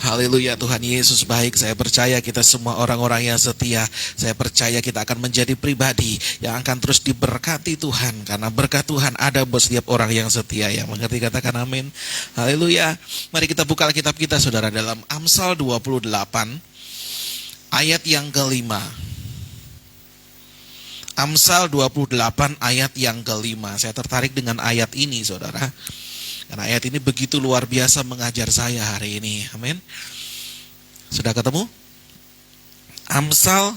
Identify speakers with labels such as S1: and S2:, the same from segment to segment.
S1: Haleluya, Tuhan Yesus baik. Saya percaya kita semua orang-orang yang setia. Saya percaya kita akan menjadi pribadi yang akan terus diberkati Tuhan. Karena berkat Tuhan ada buat setiap orang yang setia. Yang mengerti katakan amin. Haleluya. Mari kita buka Alkitab kita saudara dalam Amsal 28 ayat yang kelima. Amsal 28 ayat yang kelima. Saya tertarik dengan ayat ini saudara. Karena ayat ini begitu luar biasa mengajar saya hari ini. Amin. Sudah ketemu? Amsal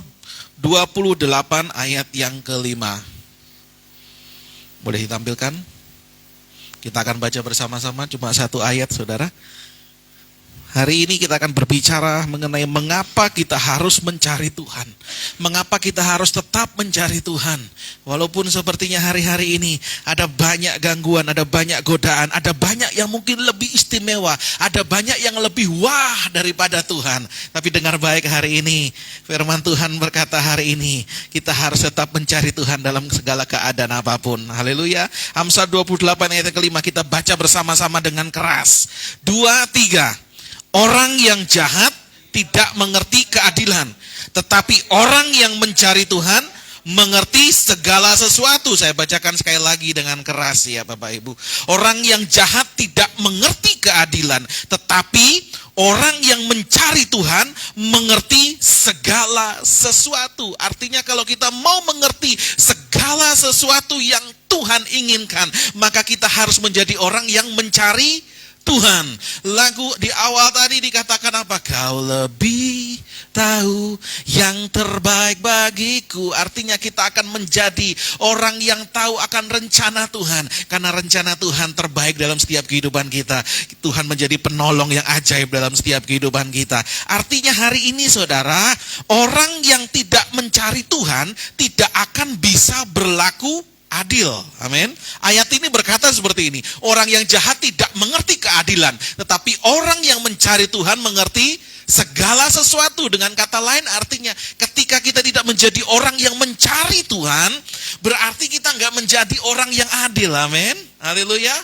S1: 28 ayat yang kelima. Boleh ditampilkan? Kita akan baca bersama-sama cuma satu ayat saudara. Hari ini kita akan berbicara mengenai mengapa kita harus mencari Tuhan. Mengapa kita harus tetap mencari Tuhan. Walaupun sepertinya hari-hari ini ada banyak gangguan, ada banyak godaan, ada banyak yang mungkin lebih istimewa, ada banyak yang lebih wah daripada Tuhan. Tapi dengar baik hari ini, firman Tuhan berkata hari ini, kita harus tetap mencari Tuhan dalam segala keadaan apapun. Haleluya. Amsal 28 ayat kelima kita baca bersama-sama dengan keras. 2, 3. Orang yang jahat tidak mengerti keadilan, tetapi orang yang mencari Tuhan mengerti segala sesuatu. Saya bacakan sekali lagi dengan keras ya Bapak Ibu. Orang yang jahat tidak mengerti keadilan, tetapi orang yang mencari Tuhan mengerti segala sesuatu. Artinya kalau kita mau mengerti segala sesuatu yang Tuhan inginkan, maka kita harus menjadi orang yang mencari Tuhan. Lagu di awal tadi dikatakan apa? Kau lebih tahu yang terbaik bagiku. Artinya kita akan menjadi orang yang tahu akan rencana Tuhan. Karena rencana Tuhan terbaik dalam setiap kehidupan kita. Tuhan menjadi penolong yang ajaib dalam setiap kehidupan kita. Artinya hari ini saudara, orang yang tidak mencari Tuhan tidak akan bisa berlaku adil. Amin. Ayat ini berkata seperti ini. Orang yang jahat tidak mengerti keadilan, tetapi orang yang mencari Tuhan mengerti segala sesuatu. Dengan kata lain artinya ketika kita tidak menjadi orang yang mencari Tuhan, berarti kita nggak menjadi orang yang adil. Amin. Haleluya.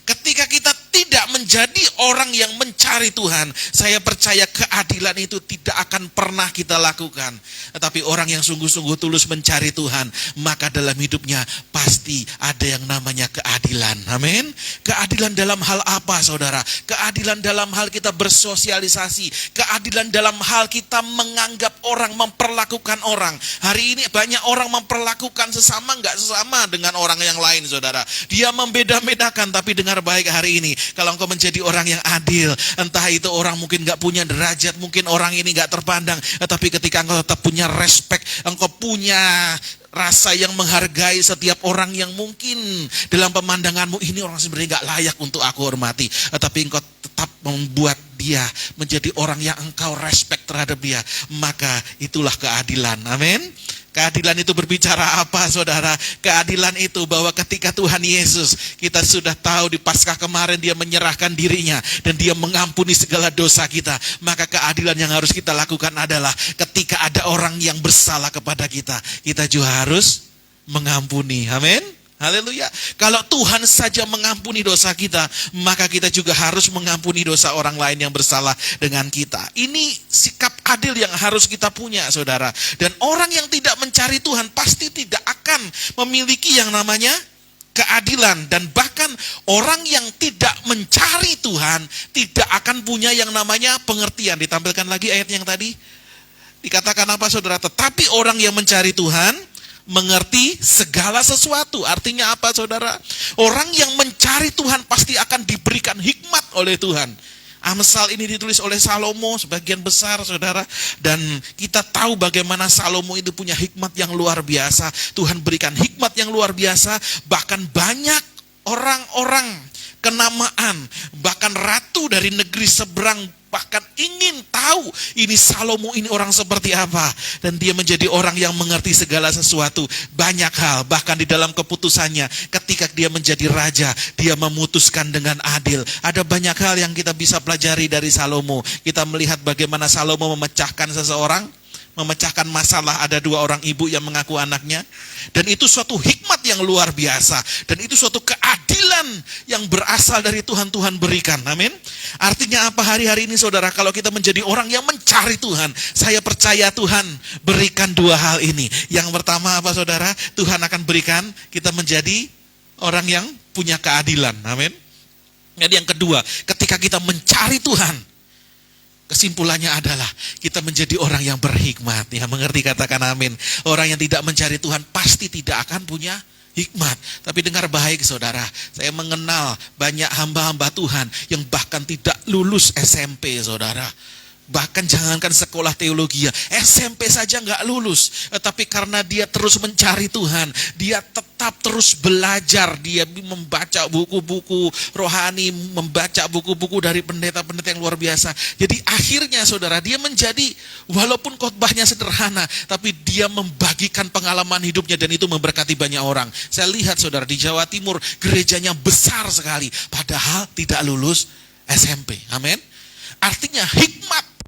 S1: Ketika kita tidak menjadi orang yang mencari Tuhan, saya percaya keadilan itu tidak akan pernah kita lakukan. Tetapi orang yang sungguh-sungguh tulus mencari Tuhan, maka dalam hidupnya pasti ada yang namanya keadilan. Amin. Keadilan dalam hal apa saudara? Keadilan dalam hal kita bersosialisasi. Keadilan dalam hal kita menganggap orang, memperlakukan orang. Hari ini banyak orang memperlakukan sesama nggak sesama dengan orang yang lain saudara. Dia membeda-bedakan, tapi dengar baik hari ini. Kalau engkau menjadi orang yang adil, entah itu orang mungkin gak punya derajat, mungkin orang ini gak terpandang, tapi ketika engkau tetap punya respect, engkau punya rasa yang menghargai setiap orang yang mungkin dalam pemandanganmu ini orang sebenarnya gak layak untuk aku hormati, tapi engkau tetap membuat dia menjadi orang yang engkau respect terhadap dia, maka itulah keadilan. Amin. Keadilan itu berbicara apa saudara? Keadilan itu bahwa ketika Tuhan Yesus, kita sudah tahu di Paskah kemarin dia menyerahkan dirinya dan dia mengampuni segala dosa kita. Maka keadilan yang harus kita lakukan adalah ketika ada orang yang bersalah kepada kita, kita juga harus mengampuni. Amin. Haleluya. Kalau Tuhan saja mengampuni dosa kita, maka kita juga harus mengampuni dosa orang lain yang bersalah dengan kita. Ini sikap adil yang harus kita punya saudara. Dan orang yang tidak mencari Tuhan pasti tidak akan memiliki yang namanya keadilan. Dan bahkan orang yang tidak mencari Tuhan tidak akan punya yang namanya pengertian. Ditampilkan lagi ayat yang tadi. Dikatakan apa saudara? Tetapi orang yang mencari Tuhan mengerti segala sesuatu. Artinya apa saudara? Orang yang mencari Tuhan pasti akan diberikan hikmat oleh Tuhan. Amsal ini ditulis oleh Salomo sebagian besar saudara. Dan kita tahu bagaimana Salomo itu punya hikmat yang luar biasa. Tuhan berikan hikmat yang luar biasa. Bahkan banyak orang-orang kenamaan, bahkan ratu dari negeri seberang bahkan ingin tahu ini Salomo ini orang seperti apa. Dan dia menjadi orang yang mengerti segala sesuatu. Banyak hal, bahkan di dalam keputusannya ketika dia menjadi raja, dia memutuskan dengan adil. Ada banyak hal yang kita bisa pelajari dari Salomo. Kita melihat bagaimana Salomo memecahkan seseorang memecahkan masalah. Ada 2 orang ibu yang mengaku anaknya. Dan itu suatu hikmat yang luar biasa. Dan itu suatu keadilan yang berasal dari Tuhan berikan. Amin. Artinya apa hari-hari ini saudara? Kalau kita menjadi orang yang mencari Tuhan, saya percaya Tuhan berikan 2 hal ini. Yang pertama apa saudara? Tuhan akan berikan kita menjadi orang yang punya keadilan. Amin. Jadi yang kedua, ketika kita mencari Tuhan, kesimpulannya adalah kita menjadi orang yang berhikmat. Ya, mengerti, katakan amin. Orang yang tidak mencari Tuhan pasti tidak akan punya hikmat. Tapi dengar baik saudara, saya mengenal banyak hamba-hamba Tuhan yang bahkan tidak lulus SMP saudara. Bahkan jangankan sekolah teologi, SMP saja nggak lulus. Tapi karena dia terus mencari Tuhan, dia tetap terus belajar. Dia membaca buku-buku rohani, membaca buku-buku dari pendeta-pendeta yang luar biasa. Jadi akhirnya saudara, dia menjadi, walaupun khotbahnya sederhana, tapi dia membagikan pengalaman hidupnya dan itu memberkati banyak orang. Saya lihat saudara, di Jawa Timur gerejanya besar sekali, padahal tidak lulus SMP. Amin. Artinya hikmat,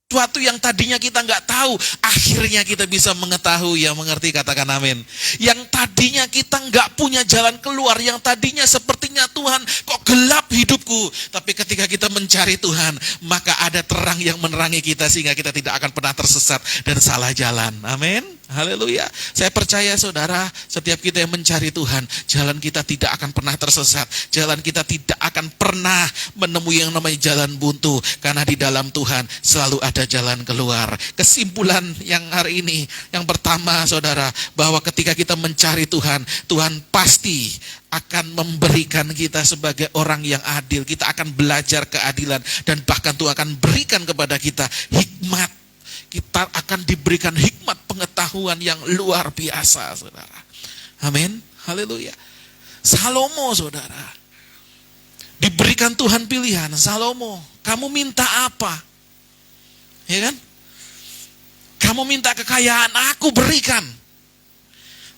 S1: sesuatu yang tadinya kita nggak tahu, akhirnya kita bisa mengetahui. Ya, mengerti, katakan amin. Yang tadinya kita nggak punya jalan keluar, yang tadinya sepertinya Tuhan kok gelap hidupku, tapi ketika kita mencari Tuhan, maka ada terang yang menerangi kita sehingga kita tidak akan pernah tersesat dan salah jalan. Amin. Haleluya. Saya percaya saudara, setiap kita yang mencari Tuhan, jalan kita tidak akan pernah tersesat. Jalan kita tidak akan pernah menemui yang namanya jalan buntu. Karena di dalam Tuhan selalu ada jalan keluar. Kesimpulan yang hari ini, yang pertama saudara, bahwa ketika kita mencari Tuhan, Tuhan pasti akan memberikan kita sebagai orang yang adil. Kita akan belajar keadilan dan bahkan Tuhan akan berikan kepada kita hikmat. Kita akan diberikan hikmat pengetahuan yang luar biasa, saudara. Amin. Haleluya. Salomo, saudara, diberikan Tuhan pilihan. Salomo, kamu minta apa? Ya kan? Kamu minta kekayaan, aku berikan.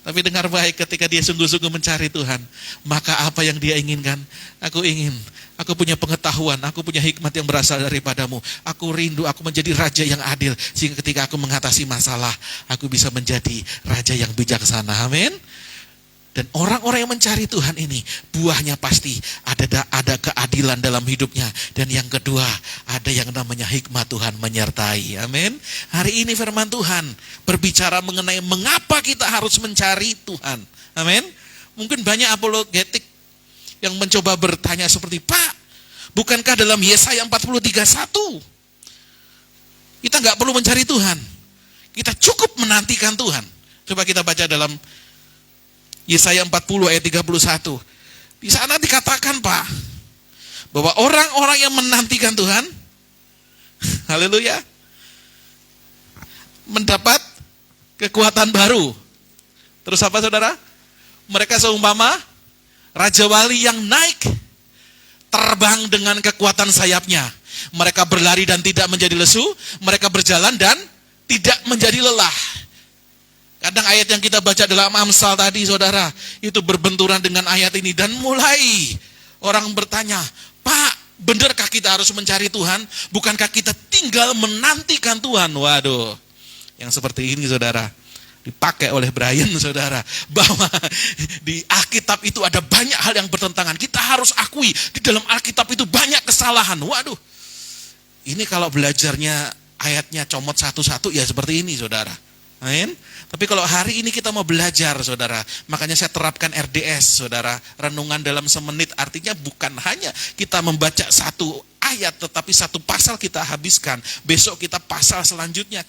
S1: Tapi dengar baik, ketika dia sungguh-sungguh mencari Tuhan, maka apa yang dia inginkan? Aku punya pengetahuan, aku punya hikmat yang berasal daripadamu. Aku rindu, aku menjadi raja yang adil. Sehingga ketika aku mengatasi masalah, aku bisa menjadi raja yang bijaksana. Amin. Dan orang-orang yang mencari Tuhan ini, buahnya pasti ada keadilan dalam hidupnya. Dan yang kedua, ada yang namanya hikmat Tuhan menyertai. Amin. Hari ini firman Tuhan berbicara mengenai mengapa kita harus mencari Tuhan. Amin. Mungkin banyak apologetik yang mencoba bertanya seperti, Pak, bukankah dalam Yesaya 43:1 kita nggak perlu mencari Tuhan, kita cukup menantikan Tuhan. Coba kita baca dalam Yesaya 40 ayat 31. Di sana dikatakan, Pak, bahwa orang-orang yang menantikan Tuhan, haleluya, mendapat kekuatan baru. Terus apa saudara? Mereka seumpama Raja Wali yang naik, terbang dengan kekuatan sayapnya. Mereka berlari dan tidak menjadi lesu, mereka berjalan dan tidak menjadi lelah. Kadang ayat yang kita baca dalam Amsal tadi saudara, itu berbenturan dengan ayat ini. Dan mulai orang bertanya, Pak, benarkah kita harus mencari Tuhan? Bukankah kita tinggal menantikan Tuhan? Waduh, yang seperti ini saudara, dipakai oleh Brian saudara, bahwa di Alkitab itu ada banyak hal yang bertentangan. Kita harus akui, di dalam Alkitab itu banyak kesalahan. Waduh, ini kalau belajarnya ayatnya comot satu-satu ya seperti ini saudara. Amin. Tapi kalau hari ini kita mau belajar saudara, makanya saya terapkan RDS saudara, renungan dalam semenit. Artinya bukan hanya kita membaca satu ayat, tetapi satu pasal kita habiskan. Besok kita pasal selanjutnya,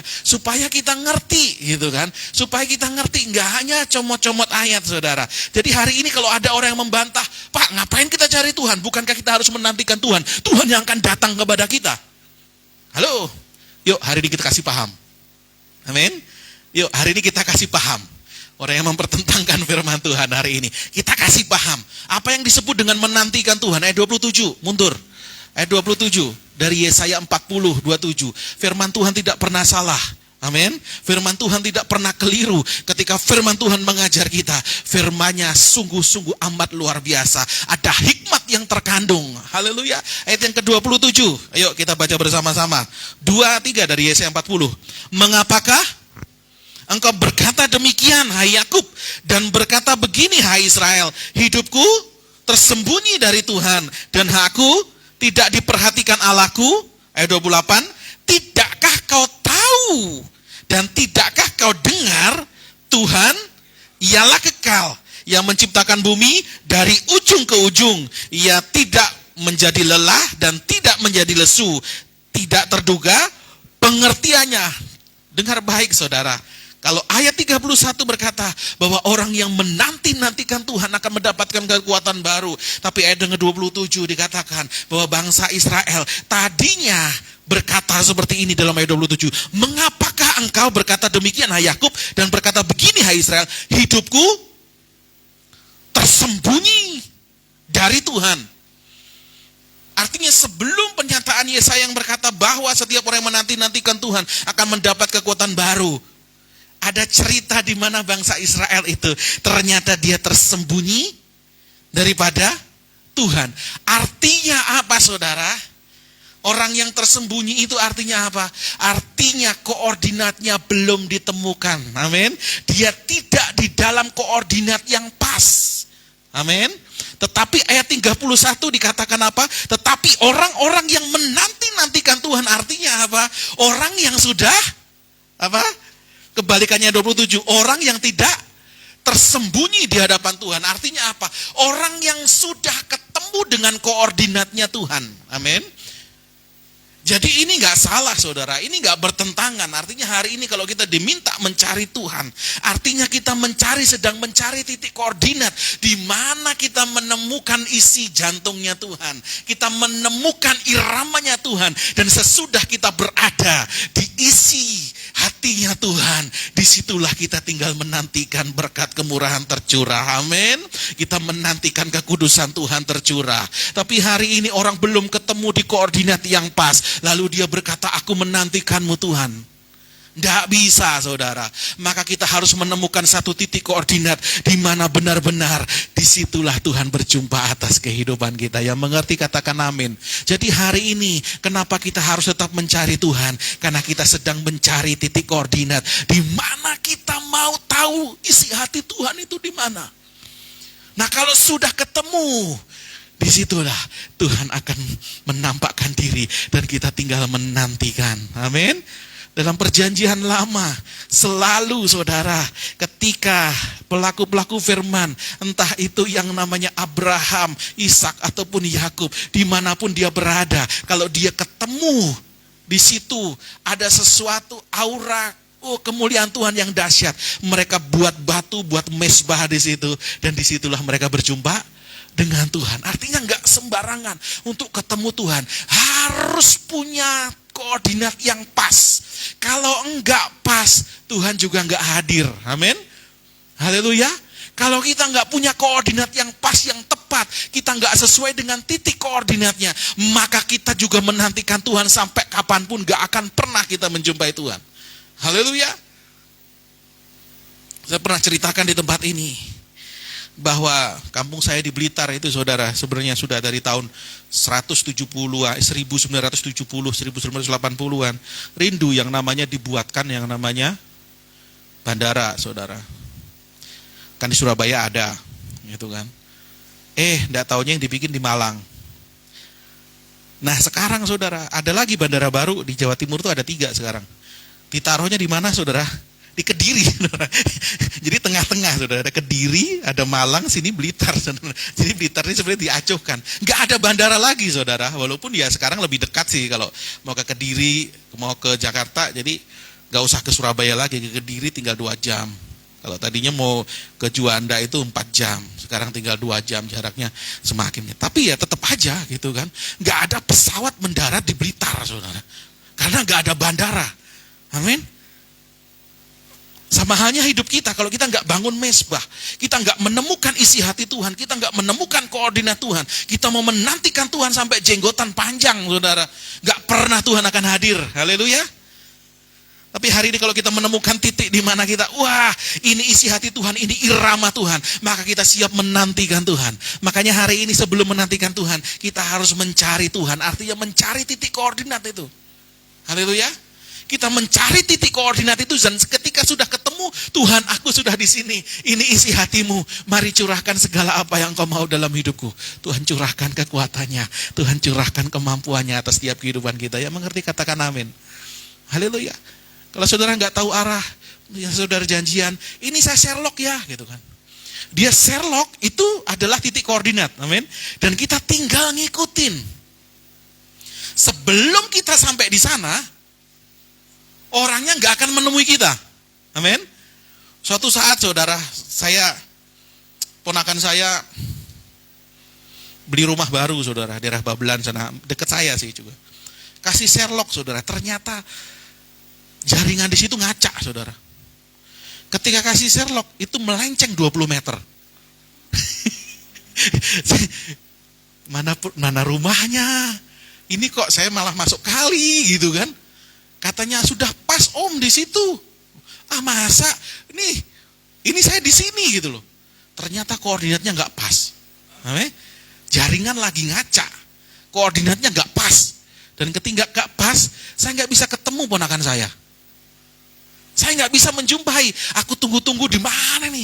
S1: supaya kita ngerti gitu kan. Supaya kita ngerti, nggak hanya comot-comot ayat saudara. Jadi hari ini kalau ada orang yang membantah, Pak, ngapain kita cari Tuhan? Bukankah kita harus menantikan Tuhan? Tuhan yang akan datang kepada kita. Halo, yuk hari ini kita kasih paham. Amin. Yuk hari ini kita kasih paham. Orang yang mempertentangkan firman Tuhan hari ini, kita kasih paham apa yang disebut dengan menantikan Tuhan. Ayat 27, mundur. Ayat 27 dari Yesaya 40:27. Firman Tuhan tidak pernah salah. Amin. Firman Tuhan tidak pernah keliru. Ketika firman Tuhan mengajar kita, firman-Nya sungguh-sungguh amat luar biasa. Ada hikmat yang terkandung. Haleluya. Ayat yang ke-27. Ayo kita baca bersama-sama. 2-3 dari Yesaya 40. Mengapakah engkau berkata demikian, hai Yakub, dan berkata begini, hai Israel, hidupku tersembunyi dari Tuhan, dan hakku tidak diperhatikan Allahku. Ayat 28. Tidakkah kau tahu dan tidakkah kau dengar, Tuhan ialah kekal yang menciptakan bumi dari ujung ke ujung. Ia tidak menjadi lelah dan tidak menjadi lesu, tidak terduga pengertiannya. Dengar baik saudara. Kalau ayat 31 berkata bahwa orang yang menanti-nantikan Tuhan akan mendapatkan kekuatan baru. Tapi ayat yang ke-27 dikatakan bahwa bangsa Israel tadinya berkata seperti ini dalam ayat 27. Mengapakah engkau berkata demikian, hai Yakub, dan berkata begini, hai Israel, hidupku tersembunyi dari Tuhan. Artinya sebelum pernyataan Yesaya yang berkata bahwa setiap orang yang menanti-nantikan Tuhan akan mendapat kekuatan baru, ada cerita di mana bangsa Israel itu ternyata dia tersembunyi daripada Tuhan. Artinya apa saudara? Orang yang tersembunyi itu artinya apa? Artinya koordinatnya belum ditemukan. Amin. Dia tidak di dalam koordinat yang pas. Amin. Tetapi ayat 31 dikatakan apa? Tetapi orang-orang yang menanti-nantikan Tuhan, artinya apa? Orang yang sudah apa? Kebalikannya 27, orang yang tidak tersembunyi di hadapan Tuhan. Artinya apa? Orang yang sudah ketemu dengan koordinatnya Tuhan. Amin. Jadi ini gak salah saudara, ini gak bertentangan. Artinya hari ini kalau kita diminta mencari Tuhan, artinya kita sedang mencari titik koordinat di mana kita menemukan isi jantungnya Tuhan. Kita menemukan iramanya Tuhan. Dan sesudah kita berada di isi hatinya Tuhan, disitulah kita tinggal menantikan berkat kemurahan tercurah. Amin. Kita menantikan kekudusan Tuhan tercurah. Tapi hari ini orang belum ketemu di koordinat yang pas. Lalu dia berkata, aku menantikanmu Tuhan. Tidak bisa saudara. Maka kita harus menemukan satu titik koordinat di mana benar-benar disitulah Tuhan berjumpa atas kehidupan kita. Yang mengerti katakan amin. Jadi hari ini kenapa kita harus tetap mencari Tuhan? Karena kita sedang mencari titik koordinat di mana kita mau tahu isi hati Tuhan itu di mana. Nah kalau sudah ketemu, disitulah Tuhan akan menampakkan diri dan kita tinggal menantikan. Amin. Dalam perjanjian lama selalu saudara, ketika pelaku-pelaku firman, entah itu yang namanya Abraham, Ishak ataupun Yakub, dimanapun dia berada, kalau dia ketemu di situ ada sesuatu aura kemuliaan Tuhan yang dahsyat, mereka buat batu, buat mezbah di situ, dan disitulah mereka berjumpa dengan Tuhan. Artinya nggak sembarangan untuk ketemu Tuhan, harus punya koordinat yang pas. Kalau enggak pas, Tuhan juga enggak hadir. Amin. Haleluya. Kalau kita enggak punya koordinat yang pas, yang tepat, kita enggak sesuai dengan titik koordinatnya, maka kita juga menantikan Tuhan sampai kapanpun enggak akan pernah kita menjumpai Tuhan. Haleluya. Saya pernah ceritakan di tempat ini bahwa kampung saya di Blitar itu saudara, sebenarnya sudah dari tahun 1970-an, 1980-an rindu yang namanya dibuatkan yang namanya bandara saudara. Kan di Surabaya ada gitu kan. Enggak taunya yang dibikin di Malang. Nah sekarang saudara, ada lagi bandara baru di Jawa Timur tuh ada 3 sekarang. Ditaruhnya di mana saudara? Di Kediri, saudara. Jadi tengah-tengah, saudara. Ada Kediri, ada Malang, sini Blitar, saudara. Jadi Blitar ini sebenarnya diacuhkan. Nggak ada bandara lagi, saudara. Walaupun ya sekarang lebih dekat sih. Kalau mau ke Kediri, mau ke Jakarta, jadi nggak usah ke Surabaya lagi. Ke Kediri tinggal 2 jam. Kalau tadinya mau ke Juanda itu 4 jam. Sekarang tinggal 2 jam jaraknya semakin. Tapi ya tetap aja gitu kan. Nggak ada pesawat mendarat di Blitar, saudara. Karena nggak ada bandara. Amin. Sama halnya hidup kita, kalau kita nggak bangun mezbah, kita nggak menemukan isi hati Tuhan, kita nggak menemukan koordinat Tuhan, kita mau menantikan Tuhan sampai jenggotan panjang, saudara, nggak pernah Tuhan akan hadir. Haleluya. Tapi hari ini kalau kita menemukan titik di mana kita, wah ini isi hati Tuhan, ini irama Tuhan, maka kita siap menantikan Tuhan. Makanya hari ini sebelum menantikan Tuhan, kita harus mencari Tuhan. Artinya mencari titik koordinat itu. Haleluya. Kita mencari titik koordinat itu, dan ketika sudah ketemu, Tuhan aku sudah di sini. Ini isi hatimu. Mari curahkan segala apa yang kau mau dalam hidupku. Tuhan curahkan kekuatannya. Tuhan curahkan kemampuannya atas setiap kehidupan kita. Yang mengerti katakan amin. Haleluya. Kalau saudara nggak tahu arah, ya saudara janjian, ini saya Sherlock ya, gitu kan. Dia Sherlock itu adalah titik koordinat, amin. Dan kita tinggal ngikutin. Sebelum kita sampai di sana, orangnya nggak akan menemui kita, amin. Suatu saat saudara, ponakan saya beli rumah baru saudara, daerah Babelan sana, dekat saya sih juga. Kasih Sherlock saudara, ternyata jaringan di situ ngacak, saudara. Ketika kasih Sherlock, itu melenceng 20 meter. Mana rumahnya? Ini kok saya malah masuk kali, gitu kan? Katanya sudah pas om di situ. Ah masa? Ini saya di sini gitu loh. Ternyata koordinatnya nggak pas. Jaringan lagi ngacak. Koordinatnya nggak pas. Dan ketika nggak pas, saya nggak bisa ketemu ponakan saya. Saya nggak bisa menjumpai. Aku tunggu-tunggu di mana nih?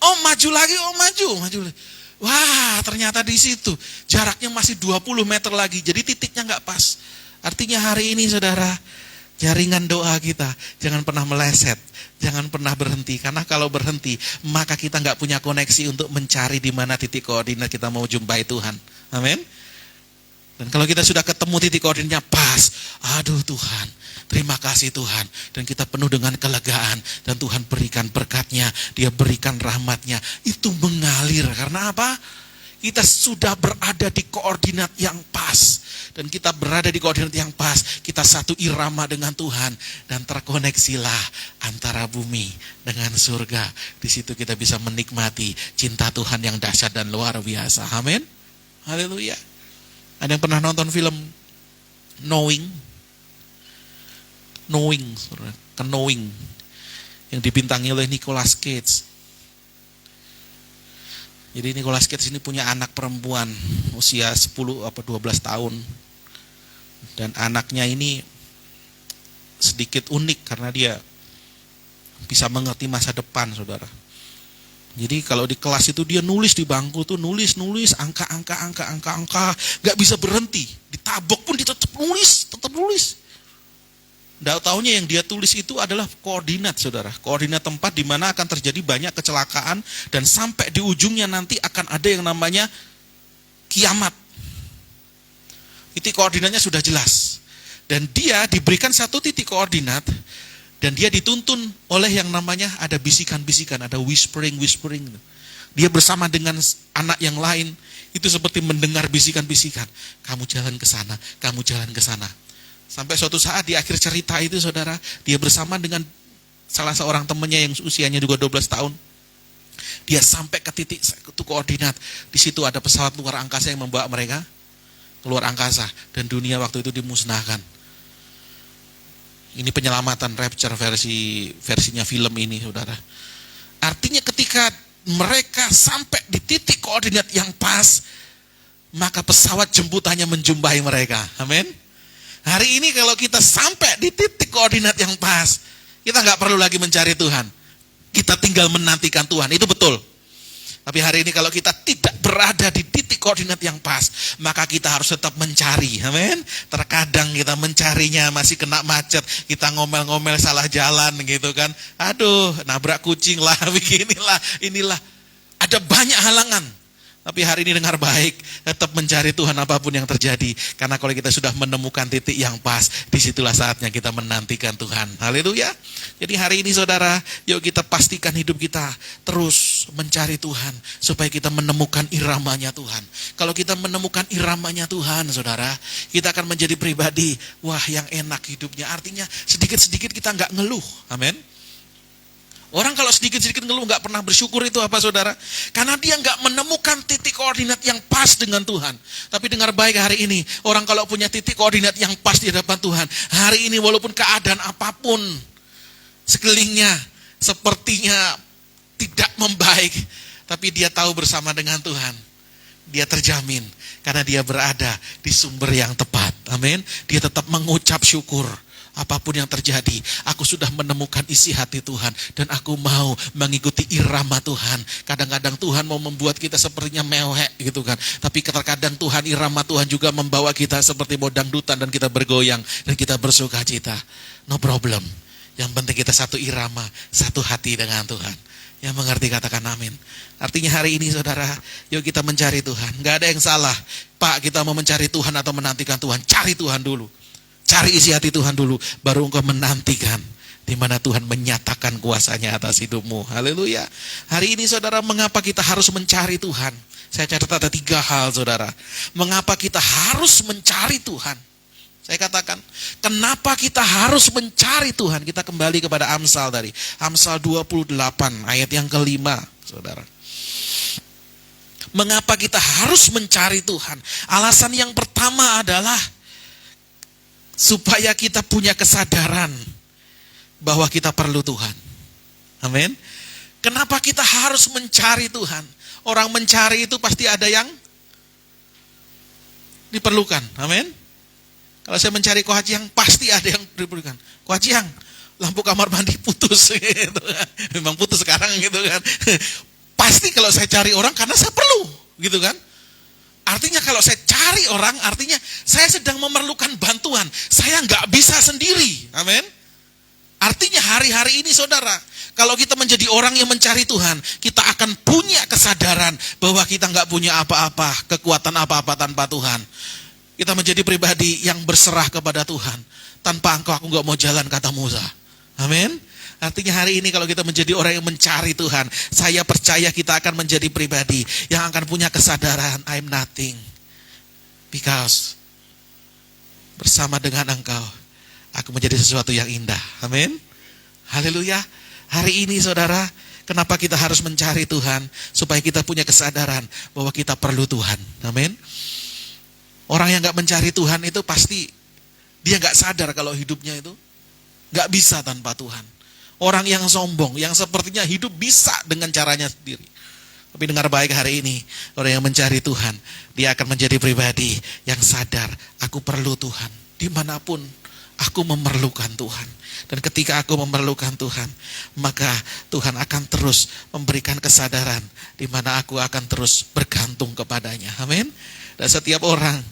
S1: Oh maju lagi, oh maju lagi. Wah ternyata di situ. Jaraknya masih 20 meter lagi. Jadi titiknya nggak pas. Artinya hari ini saudara, jaringan doa kita jangan pernah meleset. Jangan pernah berhenti. Karena kalau berhenti, maka kita nggak punya koneksi untuk mencari di mana titik koordinat kita mau jumpai Tuhan. Amin. Dan kalau kita sudah ketemu titik koordinatnya pas, aduh Tuhan, terima kasih Tuhan. Dan kita penuh dengan kelegaan. Dan Tuhan berikan berkatnya, Dia berikan rahmatnya. Itu mengalir, karena apa? Kita sudah berada di koordinat yang pas. Dan kita berada di koordinat yang pas, kita satu irama dengan Tuhan. Dan terkoneksilah antara bumi dengan surga. Di situ kita bisa menikmati cinta Tuhan yang dahsyat dan luar biasa. Amin. Haleluya. Ada yang pernah nonton film Knowing, yang dibintangi oleh Nicolas Cage. Jadi Nicolas Cage ini punya anak perempuan usia 10 apa 12 tahun. Dan anaknya ini sedikit unik karena dia bisa mengerti masa depan, saudara. Jadi kalau di kelas itu dia nulis di bangku tuh nulis angka, nggak bisa berhenti. Ditabok pun dia tetap nulis. Nggak taunya yang dia tulis itu adalah koordinat, saudara. Koordinat tempat di mana akan terjadi banyak kecelakaan dan sampai di ujungnya nanti akan ada yang namanya kiamat. Titik koordinatnya sudah jelas. Dan dia diberikan satu titik koordinat. Dan dia dituntun oleh yang namanya ada bisikan-bisikan, ada whispering. Dia bersama dengan anak yang lain, itu seperti mendengar bisikan-bisikan. Kamu jalan ke sana, kamu jalan ke sana. Sampai suatu saat di akhir cerita itu saudara, dia bersama dengan salah seorang temannya yang usianya juga 12 tahun. Dia sampai ke titik itu koordinat. Di situ ada pesawat luar angkasa yang membawa mereka keluar angkasa. Dan dunia waktu itu dimusnahkan. Ini penyelamatan rapture versinya film ini, saudara. Artinya ketika mereka sampai di titik koordinat yang pas, maka pesawat jemputannya menjumpai mereka. Amin. Hari ini kalau kita sampai di titik koordinat yang pas, kita nggak perlu lagi mencari Tuhan. Kita tinggal menantikan Tuhan, itu betul. Tapi hari ini kalau kita tidak berada di titik koordinat yang pas, maka kita harus tetap mencari. Amin. Terkadang kita mencarinya masih kena macet, kita ngomel-ngomel salah jalan gitu kan. Aduh, nabrak kucing lah, beginilah, inilah. Ada banyak halangan. Tapi hari ini dengar baik, tetap mencari Tuhan apapun yang terjadi. Karena kalau kita sudah menemukan titik yang pas, disitulah saatnya kita menantikan Tuhan. Haleluya. Jadi hari ini saudara, yuk kita pastikan hidup kita terus mencari Tuhan. Supaya kita menemukan iramanya Tuhan. Kalau kita menemukan iramanya Tuhan, saudara, kita akan menjadi pribadi, wah yang enak hidupnya. Artinya sedikit-sedikit kita nggak ngeluh. Amin. Orang kalau sedikit-sedikit ngeluh gak pernah bersyukur itu apa saudara? Karena dia gak menemukan titik koordinat yang pas dengan Tuhan. Tapi dengar baik hari ini, orang kalau punya titik koordinat yang pas di hadapan Tuhan, hari ini walaupun keadaan apapun, Sekelilingnya sepertinya tidak membaik, tapi dia tahu bersama dengan Tuhan, dia terjamin karena dia berada di sumber yang tepat. Amin. Dia tetap mengucap syukur. Apapun yang terjadi, aku sudah menemukan isi hati Tuhan dan aku mau mengikuti irama Tuhan. Kadang-kadang Tuhan mau membuat kita sepertinya mewek gitu kan. Tapi terkadang Tuhan, irama Tuhan juga membawa kita seperti mau dangdutan dan kita bergoyang dan kita bersuka cita. No problem. Yang penting kita satu irama, satu hati dengan Tuhan. Yang mengerti katakan amin. Artinya hari ini saudara, yuk kita mencari Tuhan. Gak ada yang salah. Pak, kita mau mencari Tuhan atau menantikan Tuhan. Cari Tuhan dulu. Cari isi hati Tuhan dulu, baru engkau menantikan di mana Tuhan menyatakan kuasanya atas hidupmu. Haleluya. Hari ini saudara, mengapa kita harus mencari Tuhan? Saya catat ada 3 hal saudara. Mengapa kita harus mencari Tuhan? Saya katakan, kenapa kita harus mencari Tuhan? Kita kembali kepada Amsal tadi. Amsal 28 ayat yang kelima saudara. Mengapa kita harus mencari Tuhan? Alasan yang pertama adalah supaya kita punya kesadaran bahwa kita perlu Tuhan. Amin. Kenapa kita harus mencari Tuhan? Orang mencari itu pasti ada yang diperlukan. Amin. Kalau saya mencari Kohajiang, pasti ada yang diperlukan. Kohajiang, lampu kamar mandi putus gitu kan. Memang putus sekarang gitu kan. Pasti kalau saya cari orang karena saya perlu gitu kan. Artinya kalau saya cari orang, artinya saya sedang memerlukan bantuan. Saya nggak bisa sendiri. Amin. Artinya hari-hari ini saudara, kalau kita menjadi orang yang mencari Tuhan, kita akan punya kesadaran bahwa kita nggak punya apa-apa, kekuatan apa-apa tanpa Tuhan. Kita menjadi pribadi yang berserah kepada Tuhan. Tanpa engkau aku nggak mau jalan, kata Musa. Amin. Artinya hari ini kalau kita menjadi orang yang mencari Tuhan, saya percaya kita akan menjadi pribadi yang akan punya kesadaran, I'm nothing. Because bersama dengan engkau, aku menjadi sesuatu yang indah. Amin. Haleluya. Hari ini saudara, kenapa kita harus mencari Tuhan? Supaya kita punya kesadaran bahwa kita perlu Tuhan. Amin. Orang yang gak mencari Tuhan itu pasti, dia gak sadar kalau hidupnya itu gak bisa tanpa Tuhan. Orang yang sombong, yang sepertinya hidup bisa dengan caranya sendiri. Tapi dengar baik hari ini, orang yang mencari Tuhan, dia akan menjadi pribadi yang sadar, aku perlu Tuhan. Dimanapun aku memerlukan Tuhan. Dan ketika aku memerlukan Tuhan, maka Tuhan akan terus memberikan kesadaran, di mana aku akan terus bergantung kepadanya. Amin. Dan setiap orang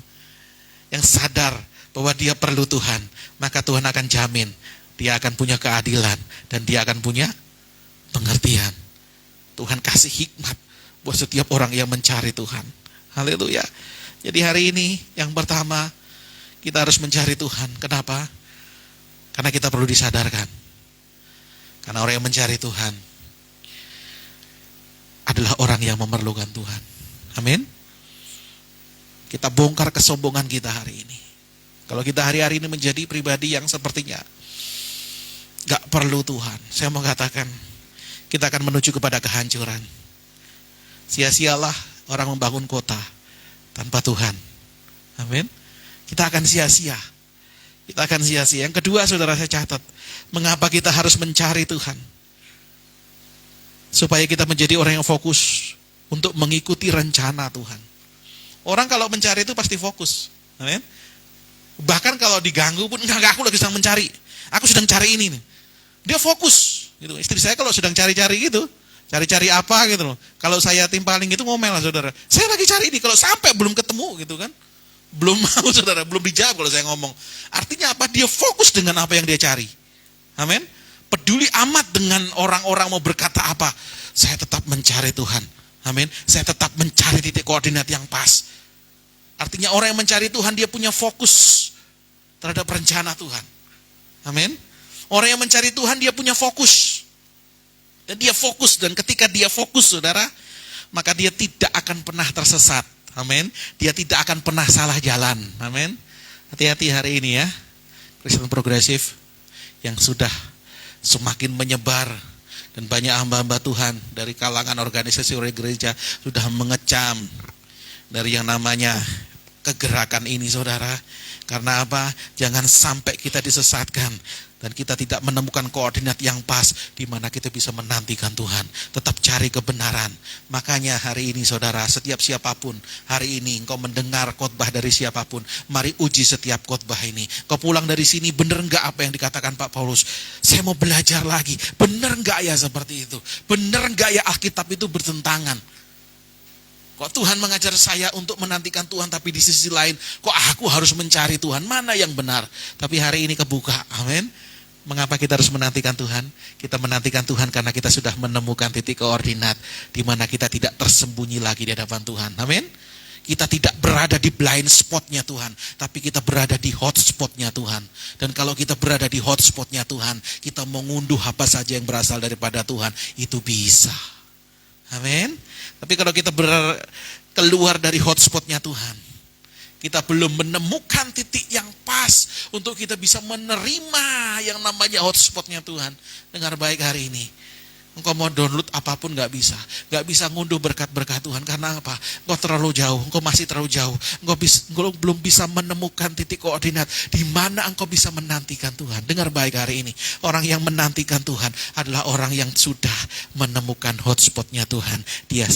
S1: yang sadar bahwa dia perlu Tuhan, maka Tuhan akan jamin, dia akan punya keadilan dan dia akan punya pengertian. Tuhan kasih hikmat buat setiap orang yang mencari Tuhan. Haleluya. Jadi hari ini yang pertama, kita harus mencari Tuhan. Kenapa? Karena kita perlu disadarkan. Karena orang yang mencari Tuhan adalah orang yang memerlukan Tuhan. Amin. Kita bongkar kesombongan kita hari ini. Kalau kita hari-hari ini menjadi pribadi yang sepertinya gak perlu Tuhan, saya mau katakan, kita akan menuju kepada kehancuran. Sia-sialah orang membangun kota tanpa Tuhan. Amin. Kita akan sia-sia. Kita akan sia-sia. Yang kedua saudara, saya catat, mengapa kita harus mencari Tuhan? Supaya kita menjadi orang yang fokus untuk mengikuti rencana Tuhan. Orang kalau mencari itu pasti fokus. Amin. Bahkan kalau diganggu pun, enggak, aku lagi sedang mencari. Aku sedang cari ini nih. Dia fokus gitu. Istri saya kalau sedang cari-cari gitu, cari-cari apa gitu loh. Kalau saya timpaling gitu ngomel lah saudara. Saya lagi cari ini, kalau sampai belum ketemu gitu kan. Belum mau saudara, belum dijawab kalau saya ngomong. Artinya apa? Dia fokus dengan apa yang dia cari. Amin. Peduli amat dengan orang-orang mau berkata apa. Saya tetap mencari Tuhan. Amin. Saya tetap mencari titik koordinat yang pas. Artinya orang yang mencari Tuhan, dia punya fokus terhadap rencana Tuhan. Amin. Orang yang mencari Tuhan, dia punya fokus. Dan dia fokus, dan ketika dia fokus saudara, maka dia tidak akan pernah tersesat. Amin. Dia tidak akan pernah salah jalan. Amin. Hati-hati hari ini ya, Kristen progresif yang sudah semakin menyebar. Dan banyak hamba-hamba Tuhan dari kalangan organisasi orang gereja sudah mengecam dari yang namanya kegerakan ini saudara. Karena apa? Jangan sampai kita disesatkan dan kita tidak menemukan koordinat yang pas di mana kita bisa menantikan Tuhan. Tetap cari kebenaran. Makanya hari ini saudara, setiap siapapun, hari ini engkau mendengar khotbah dari siapapun, mari uji setiap khotbah ini. Kau pulang dari sini, benar enggak apa yang dikatakan Pak Paulus? Saya mau belajar lagi. Benar enggak ya seperti itu? Benar enggak ya Alkitab itu bertentangan? Kok Tuhan mengajar saya untuk menantikan Tuhan, tapi di sisi lain, kok aku harus mencari Tuhan? Mana yang benar? Tapi hari ini kebuka, amin. Mengapa kita harus menantikan Tuhan? Kita menantikan Tuhan karena kita sudah menemukan titik koordinat, di mana kita tidak tersembunyi lagi di hadapan Tuhan, amin. Kita tidak berada di blind spotnya Tuhan, tapi kita berada di hotspotnya Tuhan. Dan kalau kita berada di hotspotnya Tuhan, kita mengunduh apa saja yang berasal daripada Tuhan, itu bisa. Amin. Tapi kalau kita keluar dari hotspotnya Tuhan, kita belum menemukan titik yang pas untuk kita bisa menerima yang namanya hotspotnya Tuhan. Dengar baik hari ini. Engkau mau download apapun gak bisa ngunduh berkat-berkat Tuhan. Karena apa? Engkau terlalu jauh, engkau masih terlalu jauh. Engkau belum bisa menemukan titik koordinat di mana engkau bisa menantikan Tuhan. Dengar baik hari ini. Orang yang menantikan Tuhan adalah orang yang sudah menemukan hotspotnya Tuhan. Dia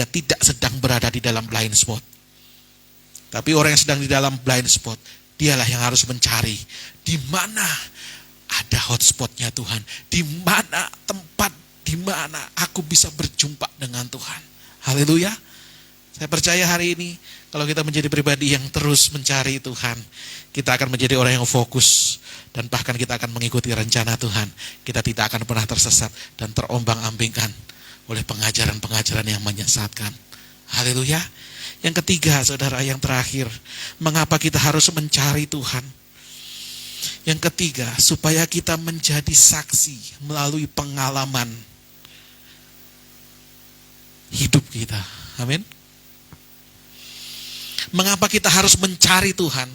S1: tidak sedang berada di dalam blind spot. Tapi orang yang sedang di dalam blind spot, dialah yang harus mencari di mana ada hotspotnya Tuhan, di mana tempat di mana aku bisa berjumpa dengan Tuhan. Haleluya. Saya percaya hari ini kalau kita menjadi pribadi yang terus mencari Tuhan, kita akan menjadi orang yang fokus dan bahkan kita akan mengikuti rencana Tuhan. Kita tidak akan pernah tersesat dan terombang-ambingkan oleh pengajaran-pengajaran yang menyesatkan. Haleluya. Yang ketiga, saudara, yang terakhir, mengapa kita harus mencari Tuhan? Yang ketiga, supaya kita menjadi saksi melalui pengalaman hidup kita. Amin. Mengapa kita harus mencari Tuhan?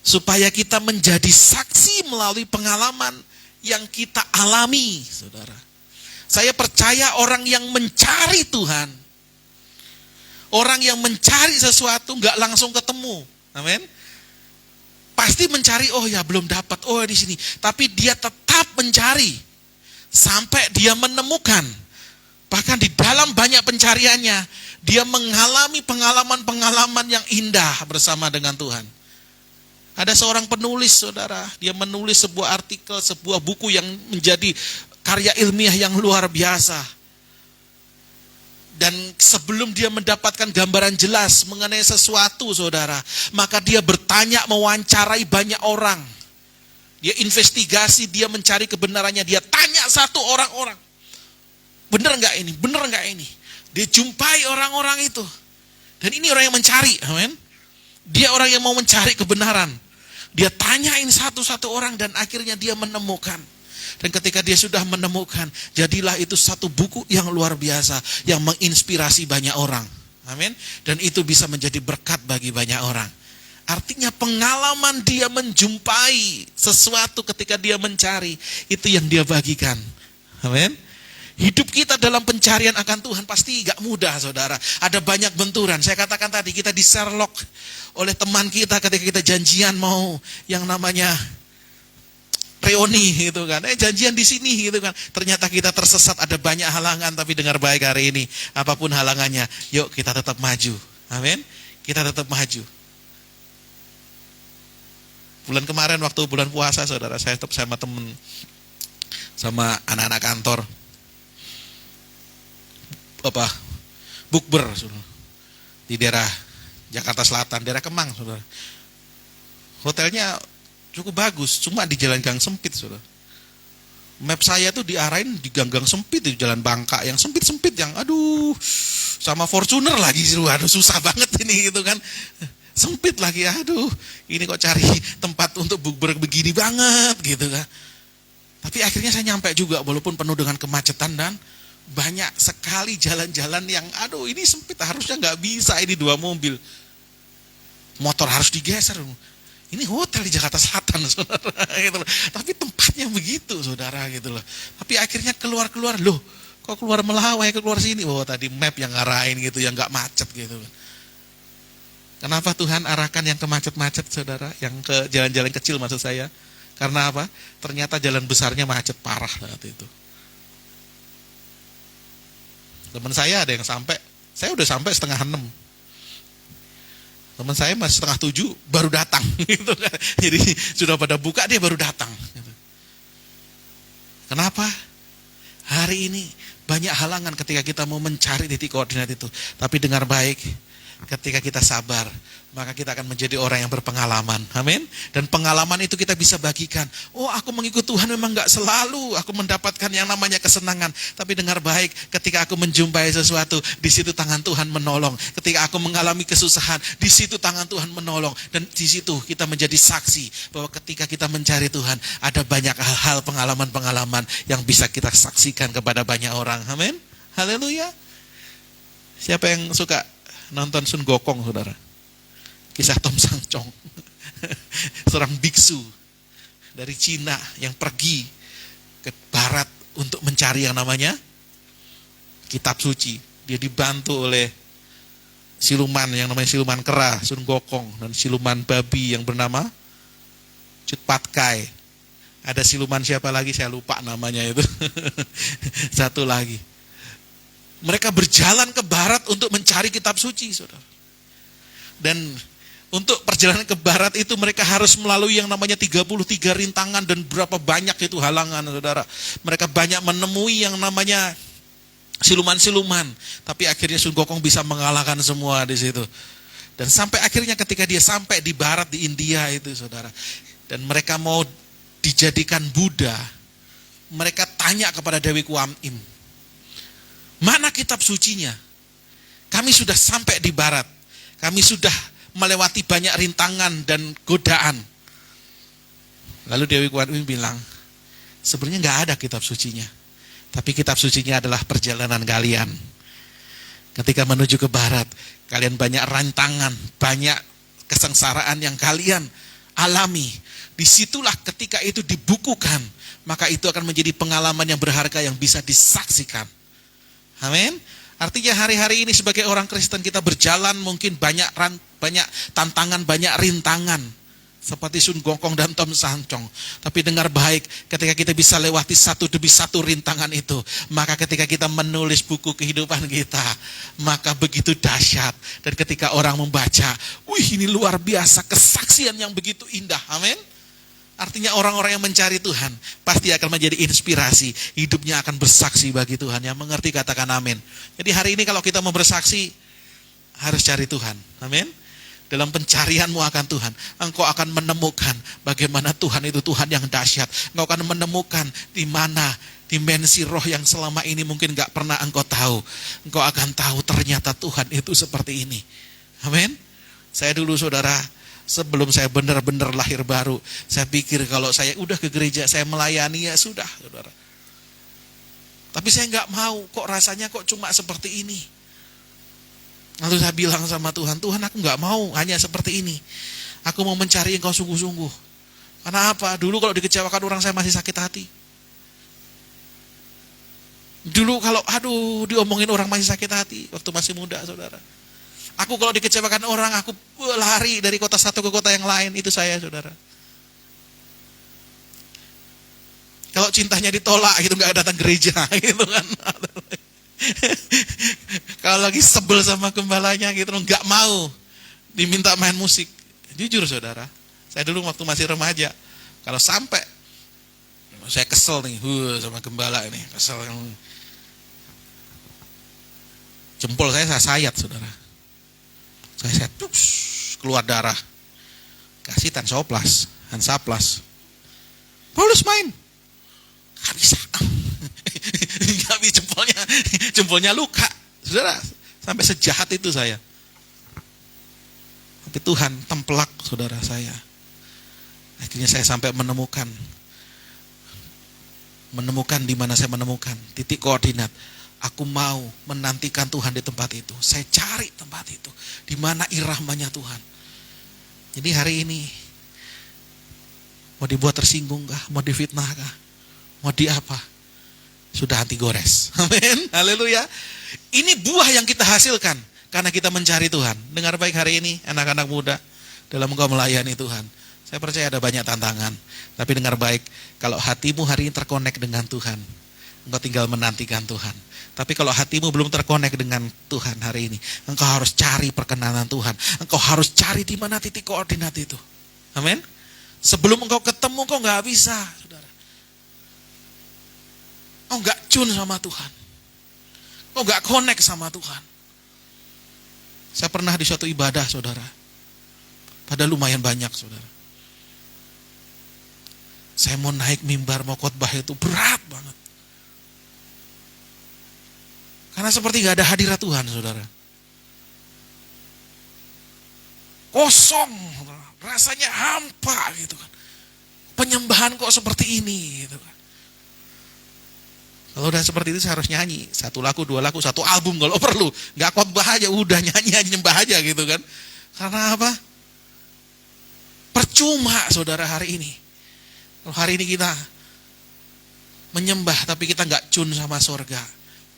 S1: Supaya kita menjadi saksi melalui pengalaman yang kita alami, saudara. Saya percaya orang yang mencari Tuhan, orang yang mencari sesuatu gak langsung ketemu. Amin. Pasti mencari, oh ya belum dapat, oh di sini. Tapi dia tetap mencari sampai dia menemukan. Bahkan di dalam banyak pencariannya, dia mengalami pengalaman-pengalaman yang indah bersama dengan Tuhan. Ada seorang penulis, saudara, dia menulis sebuah artikel, sebuah buku yang menjadi karya ilmiah yang luar biasa. Dan sebelum dia mendapatkan gambaran jelas mengenai sesuatu, saudara, maka dia bertanya, mewawancarai banyak orang. Dia investigasi, dia mencari kebenarannya, dia tanya satu orang-orang. Benar enggak ini? Benar enggak ini? Dia jumpai orang-orang itu. Dan ini orang yang mencari, amin. Dia orang yang mau mencari kebenaran. Dia tanyain satu-satu orang dan akhirnya dia menemukan. Dan ketika dia sudah menemukan, jadilah itu satu buku yang luar biasa, yang menginspirasi banyak orang. Amin. Dan itu bisa menjadi berkat bagi banyak orang. Artinya pengalaman dia menjumpai sesuatu ketika dia mencari, itu yang dia bagikan. Amin. Hidup kita dalam pencarian akan Tuhan pasti gak mudah, saudara. Ada banyak benturan. Saya katakan tadi, kita di Sherlock oleh teman kita ketika kita janjian mau yang namanya reuni gitu kan. Janjian di sini gitu kan. Ternyata kita tersesat, ada banyak halangan, tapi dengar baik hari ini, apapun halangannya, yuk kita tetap maju. Amin. Kita tetap maju. Bulan kemarin waktu bulan puasa, saudara, saya tetap sama temen, sama anak-anak kantor, bukber di daerah Jakarta Selatan, daerah Kemang, saudara. Hotelnya cukup bagus, cuma di jalan gang sempit, saudara. Map saya tuh diarahin di gang-gang sempit, di jalan Bangka yang sempit-sempit, yang aduh, sama Fortuner lagi, aduh susah banget ini gitu kan. Sempit lagi, aduh, ini kok cari tempat untuk bukber begini banget gitu kan. Tapi akhirnya saya nyampe juga, walaupun penuh dengan kemacetan dan banyak sekali jalan-jalan yang aduh ini sempit, harusnya gak bisa ini 2 mobil. Motor harus digeser. Ini hotel di Jakarta Selatan, saudara. Gitu loh. Tapi tempatnya begitu, saudara, gitu loh. Tapi akhirnya keluar-keluar, loh kok keluar Melawai, keluar sini. Oh tadi map yang ngarahin gitu, yang gak macet gitu. Kenapa Tuhan arahkan yang ke macet-macet, saudara? Yang ke jalan-jalan kecil maksud saya. Karena apa? Ternyata jalan besarnya macet parah saat itu. Teman saya ada yang sampai, saya udah sampai 6:30. Teman saya masih 6:30 baru datang. Gitu kan. Jadi sudah pada buka, dia baru datang. Gitu. Kenapa? Hari ini banyak halangan ketika kita mau mencari titik koordinat itu. Tapi dengar baik, ketika kita sabar, maka kita akan menjadi orang yang berpengalaman. Amin. Dan pengalaman itu kita bisa bagikan. Oh, aku mengikut Tuhan memang gak selalu aku mendapatkan yang namanya kesenangan. Tapi dengar baik, ketika aku menjumpai sesuatu, di situ tangan Tuhan menolong. Ketika aku mengalami kesusahan, di situ tangan Tuhan menolong. Dan di situ kita menjadi saksi bahwa ketika kita mencari Tuhan, ada banyak hal-hal pengalaman-pengalaman yang bisa kita saksikan kepada banyak orang. Amin. Haleluya. Siapa yang suka nonton Sun Gokong, saudara? Kisah Tom Sangchong. Seorang biksu dari Cina yang pergi ke barat untuk mencari yang namanya kitab suci. Dia dibantu oleh siluman yang namanya siluman kera, Sun Gokong, dan siluman babi yang bernama Chut Pat Kai. Ada siluman siapa lagi, saya lupa namanya itu. Satu lagi. Mereka berjalan ke barat untuk mencari kitab suci, saudara. Dan untuk perjalanan ke barat itu mereka harus melalui yang namanya 33 rintangan dan berapa banyak itu halangan, saudara. Mereka banyak menemui yang namanya siluman-siluman. Tapi akhirnya Sun Gokong bisa mengalahkan semua di situ. Dan sampai akhirnya ketika dia sampai di barat di India itu, saudara. Dan mereka mau dijadikan Buddha. Mereka tanya kepada Dewi Kuan Im, mana kitab sucinya? Kami sudah sampai di barat. Kami sudah melewati banyak rintangan dan godaan. Lalu Dewi Kuan Im bilang, sebenarnya gak ada kitab sucinya. Tapi kitab sucinya adalah perjalanan kalian. Ketika menuju ke barat, kalian banyak rintangan, banyak kesengsaraan yang kalian alami. Disitulah ketika itu dibukukan, maka itu akan menjadi pengalaman yang berharga yang bisa disaksikan. Amin. Artinya hari-hari ini sebagai orang Kristen kita berjalan mungkin banyak tantangan, banyak rintangan. Seperti Sun Gokong dan Tom Sangchong. Tapi dengar baik, ketika kita bisa lewati satu demi satu rintangan itu, maka ketika kita menulis buku kehidupan kita, maka begitu dahsyat. Dan ketika orang membaca, wih ini luar biasa, kesaksian yang begitu indah. Amin. Artinya orang-orang yang mencari Tuhan pasti akan menjadi inspirasi. Hidupnya akan bersaksi bagi Tuhan. Yang mengerti katakan amin. Jadi hari ini kalau kita mau bersaksi, harus cari Tuhan. Amin. Dalam pencarianmu akan Tuhan, engkau akan menemukan bagaimana Tuhan itu Tuhan yang dahsyat. Engkau akan menemukan di mana dimensi roh yang selama ini mungkin gak pernah engkau tahu. Engkau akan tahu ternyata Tuhan itu seperti ini. Amin. Saya dulu, saudara, sebelum saya benar-benar lahir baru, saya pikir kalau saya udah ke gereja, saya melayani, ya sudah, saudara. Tapi saya gak mau, kok rasanya kok cuma seperti ini. Lalu saya bilang sama Tuhan, Tuhan aku gak mau hanya seperti ini. Aku mau mencari Engkau sungguh-sungguh. Karena apa? Dulu kalau dikecewakan orang saya masih sakit hati. Dulu kalau diomongin orang masih sakit hati. Waktu masih muda, saudara. Aku kalau dikecewakan orang, aku lari dari kota satu ke kota yang lain. Itu saya, saudara. Kalau cintanya ditolak gitu, gak datang gereja gitu kan. Kalau lagi sebel sama gembalanya gitu, gak mau diminta main musik. Jujur, saudara, saya dulu waktu masih remaja, kalau sampai saya kesel nih sama gembala ini, kesel yang jempol saya sayat, saudara. Saya keluar darah. Kasih Tansoplas, Hansaplas. Paulus main. Gak bisa. Gak bisa, jempolnya luka. Saudara, sampai sejahat itu saya. Tapi Tuhan tempelak saudara saya. Akhirnya saya sampai menemukan di mana saya menemukan titik koordinat. Aku mau menantikan Tuhan di tempat itu. Saya cari tempat itu. Di mana irahmanya Tuhan. Jadi hari ini, mau dibuat tersinggung kah? Mau difitnah kah? Mau di apa? Sudah anti gores. Amin. Haleluya. Ini buah yang kita hasilkan. Karena kita mencari Tuhan. Dengar baik hari ini anak-anak muda dalam engkau melayani Tuhan. Saya percaya ada banyak tantangan. Tapi dengar baik, kalau hatimu hari ini terkonek dengan Tuhan, engkau tinggal menantikan Tuhan. Tapi kalau hatimu belum terkonek dengan Tuhan hari ini, engkau harus cari perkenanan Tuhan. Engkau harus cari di mana titik koordinat itu. Amin. Sebelum engkau ketemu, engkau gak bisa, saudara. Engkau gak tune sama Tuhan. Engkau gak connect sama Tuhan. Saya pernah di suatu ibadah, saudara. Padahal lumayan banyak, saudara. Saya mau naik mimbar, mau khotbah itu berat banget. Karena seperti gak ada hadirat Tuhan, saudara. Kosong, rasanya hampa gitu kan. Penyembahan kok seperti ini gitu kan. Kalau udah seperti itu saya harus nyanyi. 1 lagu, 2 lagu, 1 album kalau perlu. Gak khotbah aja, udah nyanyi, nyembah aja gitu kan. Karena apa? Percuma, saudara, hari ini. Kalau hari ini kita menyembah tapi kita gak tune sama surga.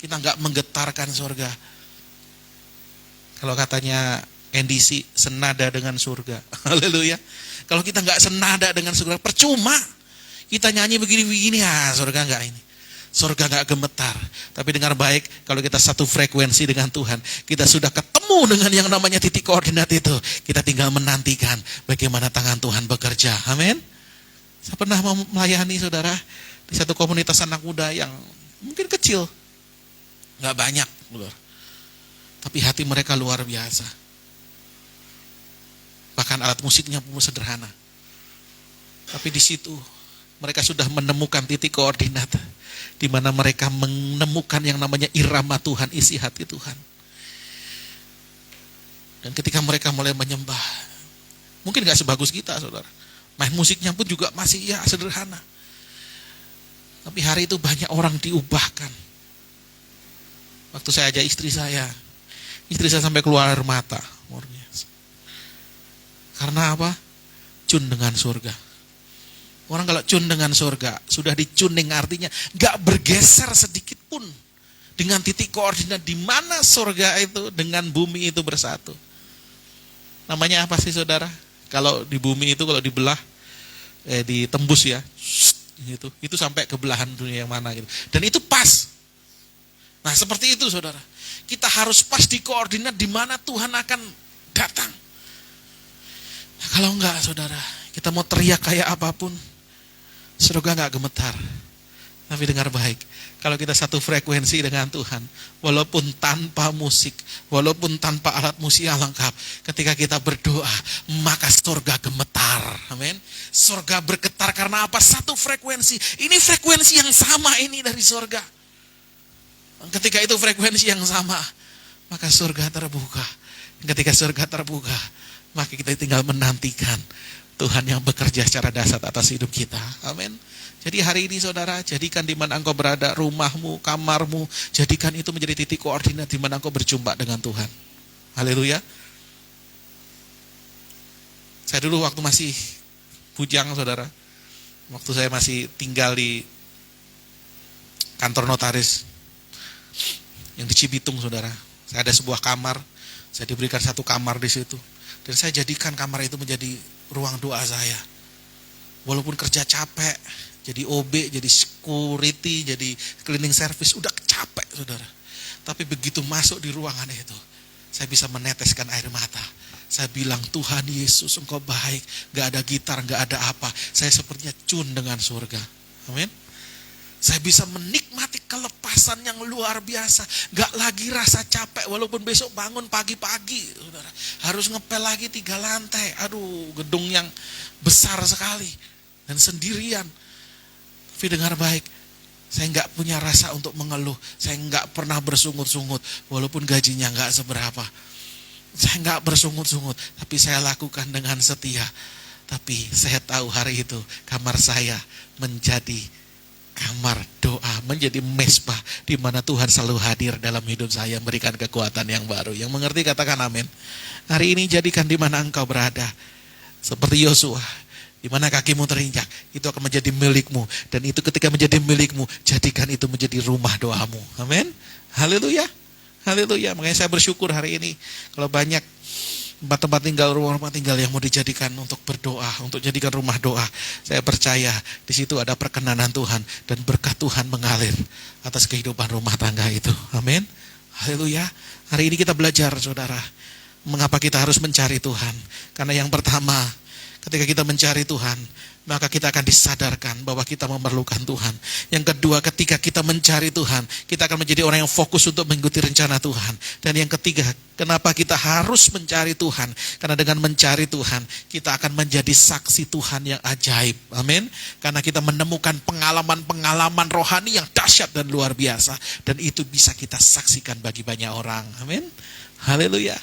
S1: Kita gak menggetarkan surga. Kalau katanya NDC, senada dengan surga. Haleluya. Kalau kita gak senada dengan surga, percuma. Kita nyanyi begini-begini, surga gak ini. Surga gak gemetar. Tapi dengar baik, kalau kita satu frekuensi dengan Tuhan, kita sudah ketemu dengan yang namanya titik koordinat itu. Kita tinggal menantikan bagaimana tangan Tuhan bekerja. Amin. Saya pernah melayani, saudara, di satu komunitas anak muda yang mungkin kecil. Gak banyak, saudara. Tapi hati mereka luar biasa. Bahkan alat musiknya pun sederhana. Tapi di situ mereka sudah menemukan titik koordinat di mana mereka menemukan yang namanya irama Tuhan, isi hati Tuhan. Dan ketika mereka mulai menyembah, mungkin gak sebagus kita, saudara. Main musiknya pun juga masih ya sederhana. Tapi hari itu banyak orang diubahkan. Waktu saya ajak istri saya sampai keluar air mata. Karena apa? Cun dengan surga. Orang kalau cun dengan surga, sudah dicuning, artinya gak bergeser sedikit pun dengan titik koordinat di mana surga itu dengan bumi itu bersatu. Namanya apa sih, saudara? Kalau di bumi itu kalau dibelah, ditembus ya, itu sampai ke belahan dunia yang mana gitu. Dan itu pas. Nah seperti itu, saudara. Kita harus pas di koordinat di mana Tuhan akan datang. Nah, kalau enggak, saudara, kita mau teriak kayak apapun, surga enggak gemetar. Tapi dengar baik, kalau kita satu frekuensi dengan Tuhan, walaupun tanpa musik, walaupun tanpa alat musik yang lengkap, ketika kita berdoa, maka surga gemetar. Amin. Surga bergetar karena apa? Satu frekuensi. Ini frekuensi yang sama ini dari surga. Ketika itu frekuensi yang sama, maka surga terbuka. Ketika surga terbuka, maka kita tinggal menantikan Tuhan yang bekerja secara dahsyat atas hidup kita. Amin. Jadi hari ini, saudara, jadikan di mana engkau berada, rumahmu, kamarmu, jadikan itu menjadi titik koordinat di mana engkau berjumpa dengan Tuhan. Haleluya. Saya dulu waktu masih bujang, saudara, waktu saya masih tinggal di kantor notaris yang di Cibitung, saudara, saya ada sebuah kamar, saya diberikan satu kamar di situ, dan saya jadikan kamar itu menjadi ruang doa saya. Walaupun kerja capek, jadi OB, jadi security, jadi cleaning service, udah capek, saudara. Tapi begitu masuk di ruangan itu, saya bisa meneteskan air mata. Saya bilang, Tuhan Yesus, engkau baik. Gak ada gitar, gak ada apa. Saya sepertinya cun dengan surga. Amin. Saya bisa menikmati kelepasan yang luar biasa. Gak lagi rasa capek, walaupun besok bangun pagi-pagi, saudara. Harus ngepel lagi 3 lantai. Aduh, gedung yang besar sekali. Dan sendirian. Tapi dengar baik, saya gak punya rasa untuk mengeluh. Saya gak pernah bersungut-sungut, walaupun gajinya gak seberapa. Saya gak bersungut-sungut, tapi saya lakukan dengan setia. Tapi saya tahu hari itu, kamar saya menjadi kamar doa, menjadi mesbah di mana Tuhan selalu hadir dalam hidup saya, memberikan kekuatan yang baru. Yang mengerti katakan amin. Hari ini jadikan di mana engkau berada, seperti Yosua, di mana kakimu terinjak, itu akan menjadi milikmu. Dan itu ketika menjadi milikmu, jadikan itu menjadi rumah doamu. Amin. Haleluya. Haleluya. Makanya saya bersyukur hari ini kalau banyak tempat tinggal, rumah tinggal yang mau dijadikan untuk berdoa, untuk jadikan rumah doa. Saya percaya di situ ada perkenanan Tuhan dan berkat Tuhan mengalir atas kehidupan rumah tangga itu. Amin. Haleluya. Hari ini kita belajar, saudara, mengapa kita harus mencari Tuhan. Karena yang pertama, ketika kita mencari Tuhan, maka kita akan disadarkan bahwa kita memerlukan Tuhan. Yang kedua, ketika kita mencari Tuhan, kita akan menjadi orang yang fokus untuk mengikuti rencana Tuhan. Dan yang ketiga, kenapa kita harus mencari Tuhan? Karena dengan mencari Tuhan, kita akan menjadi saksi Tuhan yang ajaib. Amin. Karena kita menemukan pengalaman-pengalaman rohani yang dahsyat dan luar biasa. Dan itu bisa kita saksikan bagi banyak orang. Amin. Haleluya.